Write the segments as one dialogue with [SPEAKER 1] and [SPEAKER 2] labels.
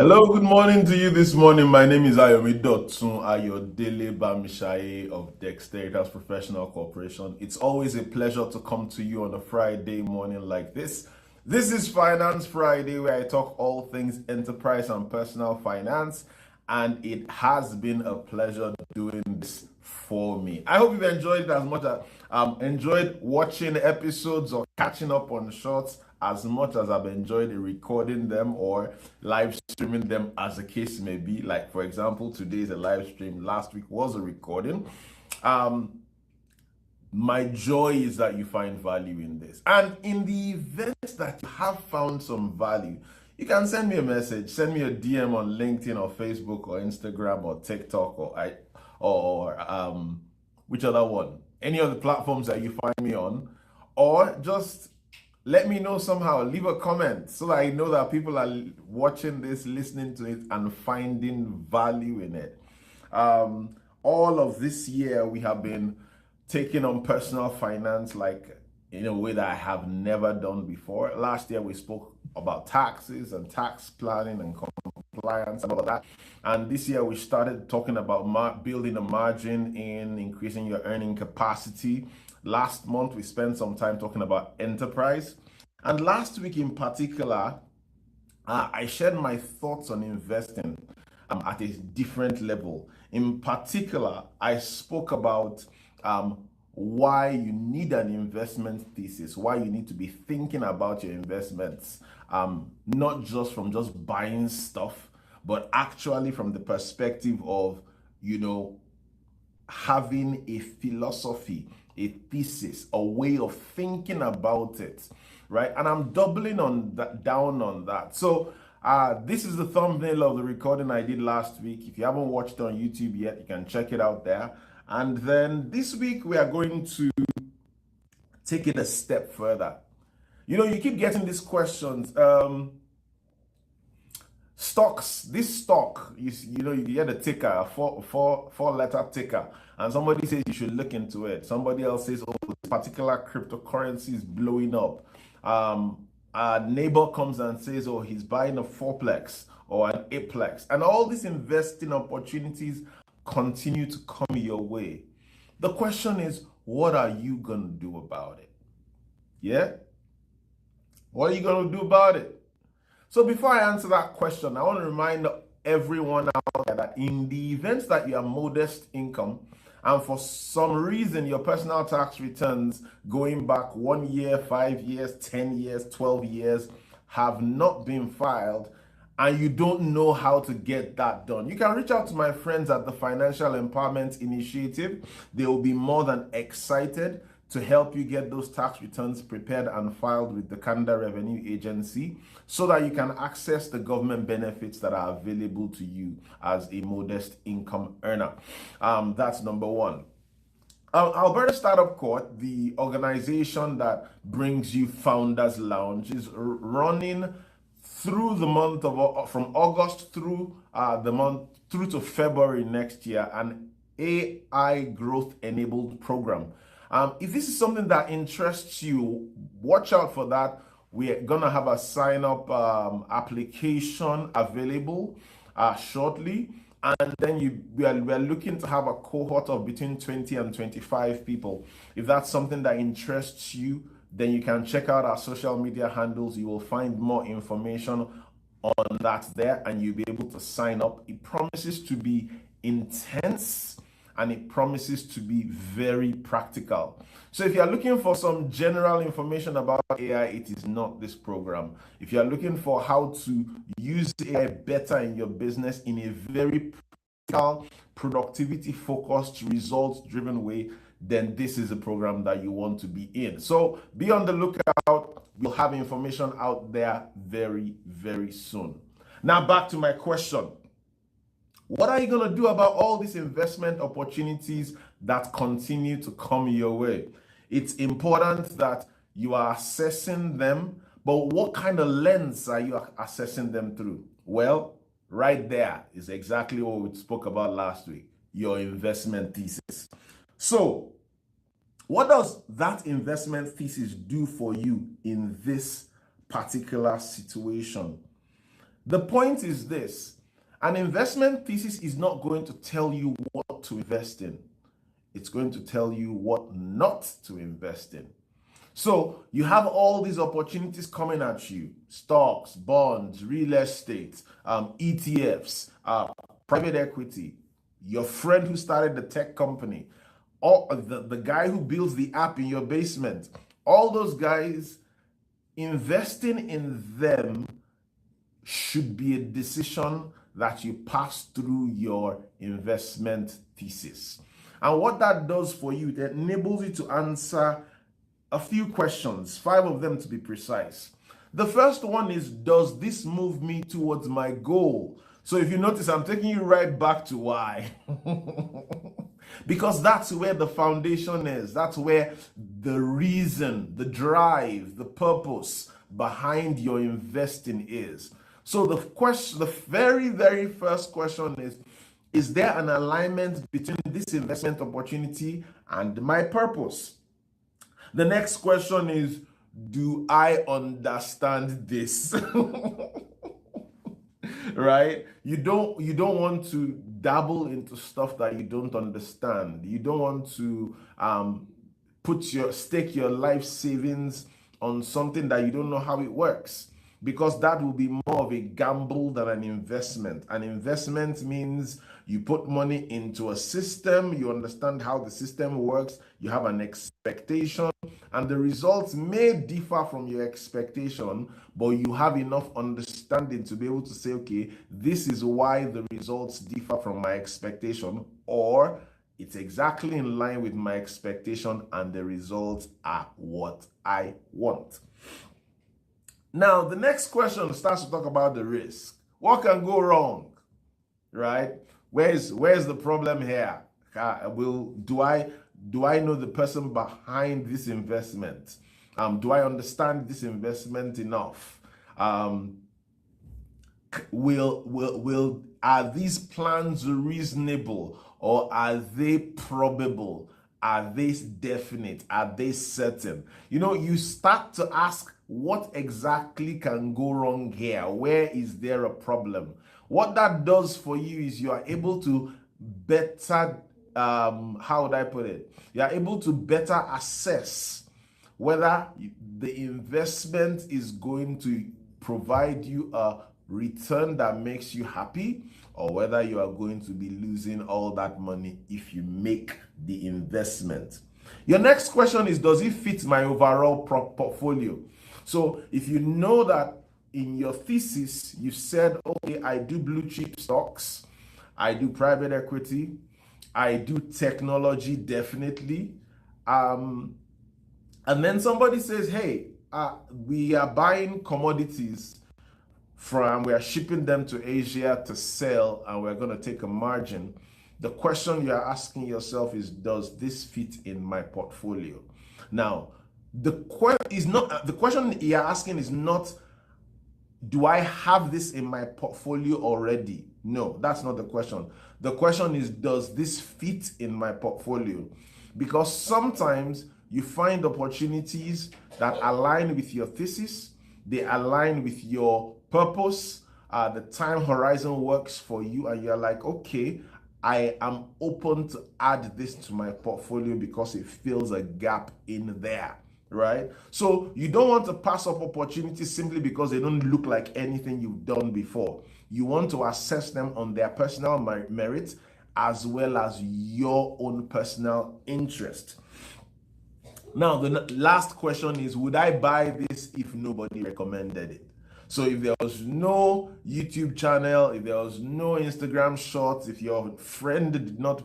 [SPEAKER 1] Hello, good morning to you this morning. My name is Ayodele-Bamisaiye of Dexteritas Professional Corporation. It's always a pleasure to come to you on a Friday morning like this. This is Finance Friday, where I talk all things enterprise and personal finance, and it has been a pleasure doing this for me. I hope you've enjoyed it as much as enjoyed watching episodes or catching up on shorts as much as I've enjoyed recording them or live streaming them, as the case may be. Like, for example, today is a live stream, last week was a recording. My joy is that you find value in this. And in the event that you have found some value, you can send me a message, send me a DM on LinkedIn or Facebook or Instagram or TikTok or which other one? Any of the platforms that you find me on, or just let me know somehow. Leave a comment so that I know that people are watching this, listening to it, and finding value in it. All of this year, we have been taking on personal finance like in a way that I have never done before. Last year, we spoke about taxes and tax planning and compliance and all of that. And this year, we started talking about building a margin in increasing your earning capacity. Last month, we spent some time talking about enterprise. And last week in particular, I shared my thoughts on investing at a different level. In particular, I spoke about why you need an investment thesis, why you need to be thinking about your investments, not just from just buying stuff, but actually from the perspective of, having a philosophy, a thesis, a way of thinking about it, right? And I'm doubling down on that. So this is the thumbnail of the recording I did last week. If you haven't watched it on YouTube yet, you can check it out there. And then this week we are going to take it a step further. You keep getting these questions. Stocks, this stock, you get a ticker, a four-letter ticker, and somebody says you should look into it. Somebody else says, oh, this particular cryptocurrency is blowing up. A neighbor comes and says, oh, he's buying a fourplex or an eightplex. And all these investing opportunities continue to come your way. The question is, what are you going to do about it? Yeah? What are you going to do about it? So before I answer that question, I want to remind everyone out there that in the event that you have modest income and for some reason your personal tax returns going back 1 year, 5 years, 10 years, 12 years have not been filed and you don't know how to get that done, you can reach out to my friends at the Financial Empowerment Initiative. They will be more than excited to help you get those tax returns prepared and filed with the Canada Revenue Agency so that you can access the government benefits that are available to you as a modest income earner. That's number one. Alberta Startup Court, the organization that brings you Founders Lounge, is running through the month of from August through through to February next year, an AI growth enabled program. If this is something that interests you, watch out for that. We're gonna have a sign-up application available shortly, and then we are looking to have a cohort of between 20 and 25 people. If that's something that interests you, then you can check out our social media handles. You will find more information on that there, and you'll be able to sign up. It promises to be intense and it promises to be very practical. So if you're looking for some general information about AI, it is not this program. If you're looking for how to use AI better in your business in a very practical, productivity-focused, results-driven way, then this is a program that you want to be in. So be on the lookout. We'll have information out there very, very soon. Now back to my question. What are you going to do about all these investment opportunities that continue to come your way? It's important that you are assessing them, but what kind of lens are you assessing them through? Well, right there is exactly what we spoke about last week, your investment thesis. So, what does that investment thesis do for you in this particular situation? The point is this: an investment thesis is not going to tell you what to invest in. It's going to tell you what not to invest in. So you have all these opportunities coming at you: stocks, bonds, real estate, ETFs, private equity, your friend who started the tech company, or the guy who builds the app in your basement. All those guys, investing in them should be a decision that you pass through your investment thesis. And what that does for you, it enables you to answer a few questions, 5 of them to be precise. The first one is, does this move me towards my goal? So if you notice, I'm taking you right back to why. Because that's where the foundation is. That's where the reason, the drive, the purpose behind your investing is. So the very, very first question is there an alignment between this investment opportunity and my purpose? The next question is, do I understand this? Right? You don't want to dabble into stuff that you don't understand. You don't want to stake your life savings on something that you don't know how it works, because that will be more of a gamble than an investment. An investment means you put money into a system, you understand how the system works, you have an expectation, and the results may differ from your expectation, but you have enough understanding to be able to say, okay, this is why the results differ from my expectation, or it's exactly in line with my expectation and the results are what I want. Now, the next question starts to talk about the risk. What can go wrong, right? Where's the problem here? Do I know the person behind this investment? Do I understand this investment enough? Are these plans reasonable, or are they probable? Are they definite? Are they certain? You start to ask, what exactly can go wrong here? Where is there a problem? What that does for you is you are able to better, how would I put it? You are able to better assess whether the investment is going to provide you a return that makes you happy, or whether you are going to be losing all that money if you make the investment. Your next question is, does it fit my overall portfolio? So if you know that in your thesis, you said, okay, I do blue chip stocks, I do private equity, I do technology, definitely. And then somebody says, hey, we are buying commodities we are shipping them to Asia to sell, and we're going to take a margin. The question you are asking yourself is, does this fit in my portfolio? Now, the question you are asking is not, do I have this in my portfolio already? No, that's not the question. The question is, does this fit in my portfolio? Because sometimes you find opportunities that align with your thesis, they align with your purpose, the time horizon works for you, and you're like, okay, I am open to add this to my portfolio because it fills a gap in there, right? So you don't want to pass up opportunities simply because they don't look like anything you've done before. You want to assess them on their personal merit as well as your own personal interest. Now, the last question is, would I buy this if nobody recommended it? So if there was no YouTube channel, if there was no Instagram shorts, if your friend did not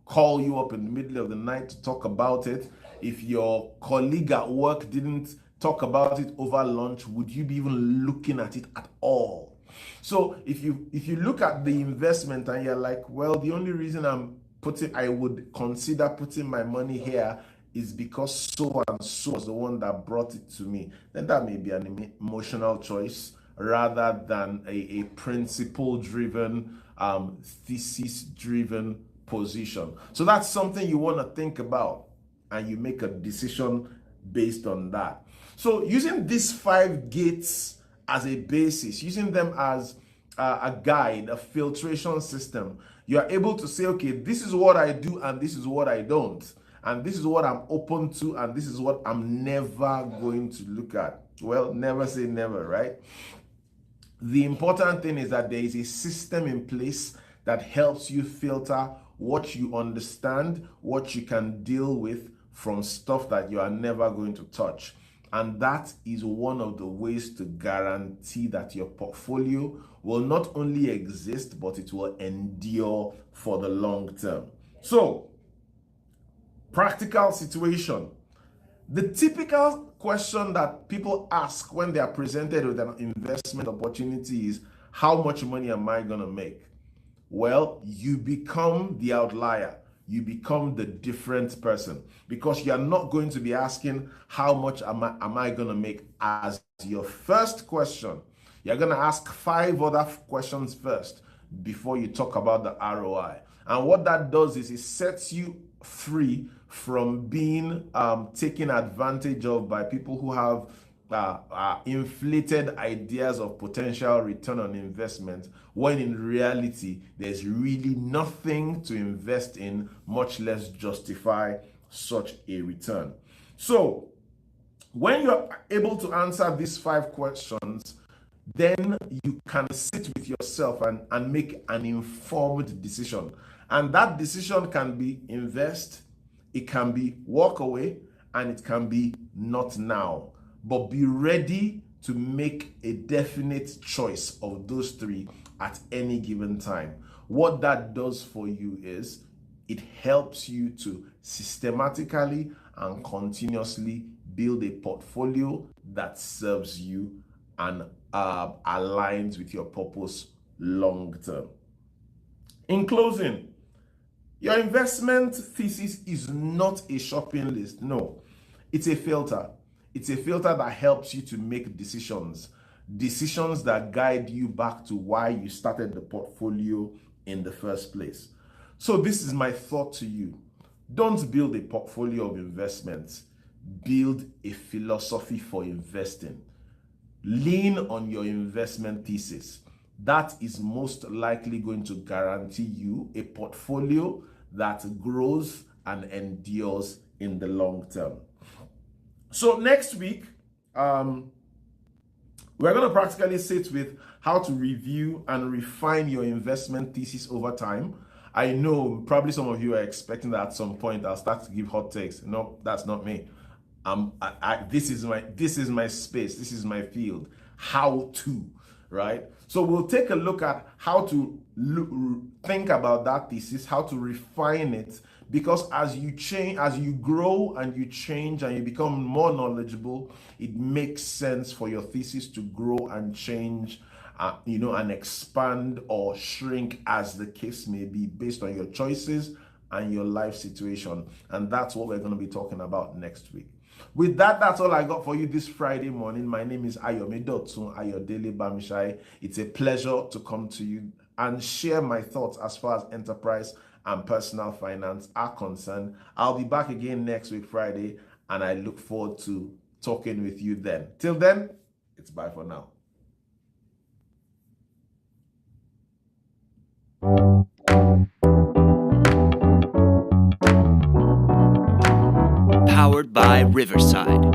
[SPEAKER 1] call you up in the middle of the night to talk about it, if your colleague at work didn't talk about it over lunch, would you be even looking at it at all? So if you look at the investment and you're like, well, the only reason I would consider putting my money here is because so and so was the one that brought it to me, then that may be an emotional choice rather than a principle-driven, thesis-driven position. So that's something you want to think about, and you make a decision based on that. So using these 5 gates as a basis, using them as a guide, a filtration system, you are able to say, okay, this is what I do and this is what I don't. And this is what I'm open to and this is what I'm never going to look at. Well, never say never, right? The important thing is that there is a system in place that helps you filter what you understand, what you can deal with from stuff that you are never going to touch. And that is one of the ways to guarantee that your portfolio will not only exist, but it will endure for the long term. So, practical situation. The typical question that people ask when they are presented with an investment opportunity is, how much money am I going to make? Well, you become the outlier. You become the different person, because you're not going to be asking how much am I going to make as your first question. You're going to ask 5 other questions first before you talk about the ROI. And what that does is it sets you free from being taken advantage of by people who have inflated ideas of potential return on investment, when in reality there's really nothing to invest in, much less justify such a return. So when you're able to answer these 5 questions, then you can sit with yourself and make an informed decision. And that decision can be invest, it can be walk away, and it can be not now. But be ready to make a definite choice of those 3 at any given time. What that does for you is it helps you to systematically and continuously build a portfolio that serves you and aligns with your purpose long term. In closing, your investment thesis is not a shopping list. No, it's a filter. It's a filter that helps you to make decisions that guide you back to why you started the portfolio in the first place. So this is my thought to you. Don't build a portfolio of investments. Build a philosophy for investing. Lean on your investment thesis. That is most likely going to guarantee you a portfolio that grows and endures in the long term. So next week, we're going to practically sit with how to review and refine your investment thesis over time. I know probably some of you are expecting that at some point I'll start to give hot takes. No, that's not me. This is my space. This is my field. How to, right? So we'll take a look at how to think about that thesis, how to refine it, because as you change, as you grow and you change and you become more knowledgeable, it makes sense for your thesis to grow and change, and expand or shrink as the case may be, based on your choices and your life situation. And that's what we're going to be talking about next week. With that, that's all I got for you this Friday morning. My name is Ayodele-Bamisaiye. It's a pleasure to come to you and share my thoughts as far as enterprise and personal finance are concerned. I'll be back again next week, Friday, and I look forward to talking with you then. Till then, it's bye for now.
[SPEAKER 2] Powered by Riverside.